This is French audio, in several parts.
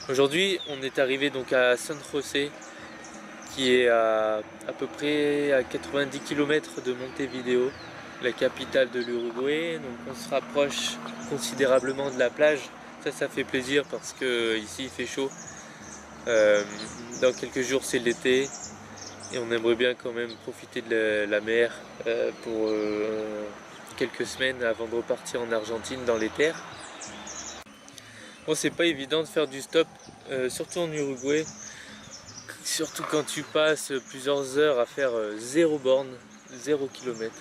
Aujourd'hui, on est arrivé donc à San José, qui est à peu près à 90 km de Montevideo, la capitale de l'Uruguay. Donc on se rapproche considérablement de la plage. Ça fait plaisir parce que ici il fait chaud. Dans quelques jours c'est l'été et on aimerait bien quand même profiter de la mer pour quelques semaines avant de repartir en Argentine dans les terres. Bon, c'est pas évident de faire du stop, surtout en Uruguay, surtout quand tu passes plusieurs heures à faire 0 borne, 0 km.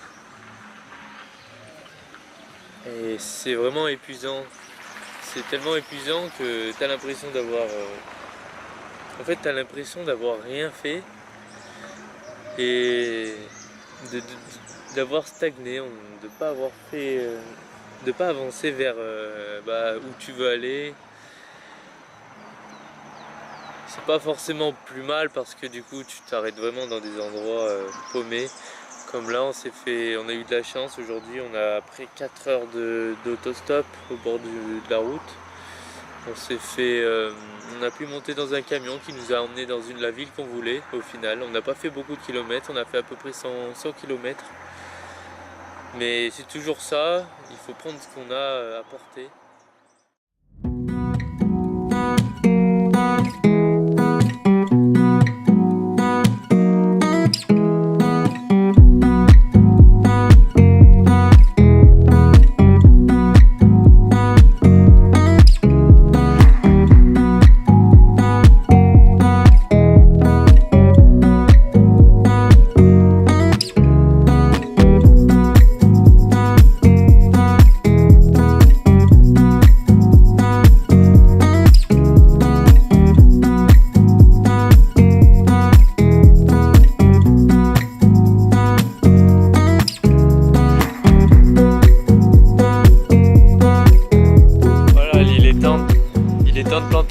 Et c'est vraiment épuisant. C'est tellement épuisant que tu as l'impression d'avoir... En fait, tu as l'impression d'avoir rien fait et d'avoir stagné, de pas avoir fait... de pas avancer vers où tu veux aller. C'est pas forcément plus mal parce que du coup tu t'arrêtes vraiment dans des endroits paumés. Comme là on a eu de la chance aujourd'hui, on a après 4 heures d'autostop au bord de la route. On a pu monter dans un camion qui nous a emmené dans la ville qu'on voulait au final. On n'a pas fait beaucoup de kilomètres, on a fait à peu près 100 km. Mais c'est toujours ça, il faut prendre ce qu'on a à porter.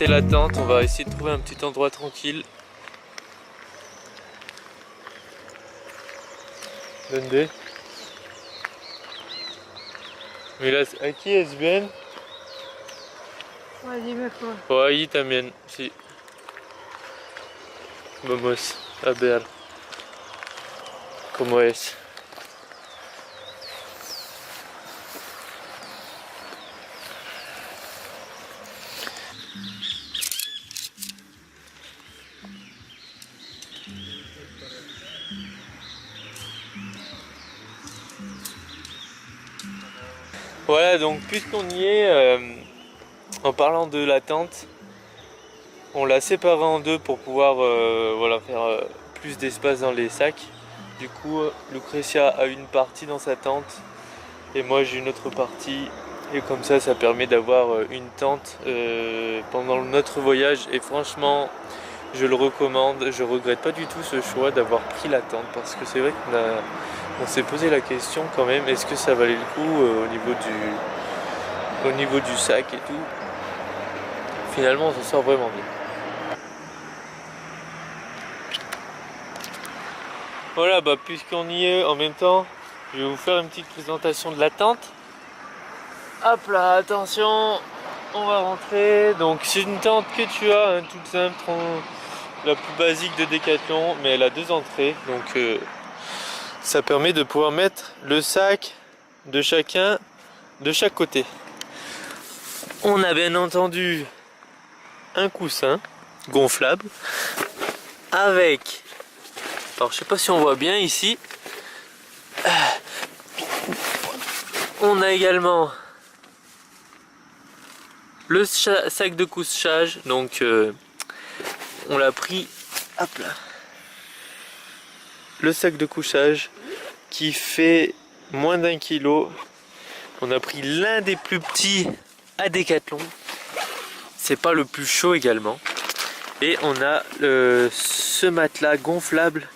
La tente, on va essayer de trouver un petit endroit tranquille. ¿Dónde? Mira, aquí es bien. Allí mejor. O ahí también, sí. Vamos a ver cómo es. Voilà, donc puisqu'on y est, en parlant de la tente, on l'a séparée en deux pour pouvoir faire plus d'espace dans les sacs. Du coup, Lucretia a une partie dans sa tente et moi j'ai une autre partie. Et comme ça permet d'avoir une tente pendant notre voyage. Et franchement, je le recommande. Je regrette pas du tout ce choix d'avoir pris la tente parce que c'est vrai qu'on s'est posé la question quand même, est-ce que ça valait le coup au niveau du sac et tout. Finalement on s'en sort vraiment bien. Voilà, puisqu'on y est en même temps, je vais vous faire une petite présentation de la tente. Hop là, attention, on va rentrer. Donc c'est une tente que tu as, toute simple, la plus basique de Decathlon, mais elle a 2 entrées. Donc ça permet de pouvoir mettre le sac de chacun de chaque côté. On a bien entendu un coussin gonflable avec, alors je sais pas si on voit bien ici, on a également le sac de couchage. Donc on l'a pris, hop là, le sac de couchage qui fait moins d'1 kilo. On a pris l'un des plus petits à Decathlon, c'est pas le plus chaud également. Et on a ce matelas gonflable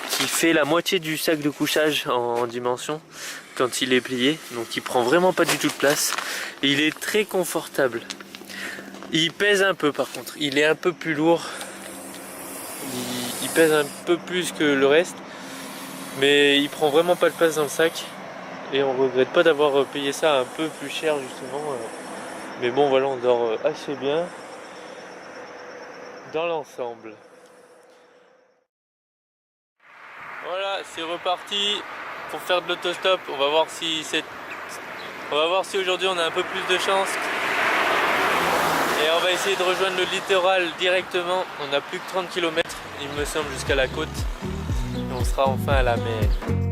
qui fait la moitié du sac de couchage en dimension quand il est plié, donc il prend vraiment pas du tout de place et il est très confortable. Il pèse un peu, par contre il est un peu plus lourd, il pèse un peu plus que le reste, mais il prend vraiment pas de place dans le sac et on regrette pas d'avoir payé ça un peu plus cher justement. Mais bon voilà, on dort assez bien. dans l'ensemble. Voilà, c'est reparti pour faire de l'autostop. On va voir si aujourd'hui on a un peu plus de chance. Et on va essayer de rejoindre le littoral directement. On a plus que 30 km, il me semble, jusqu'à la côte. Et on sera enfin à la mer.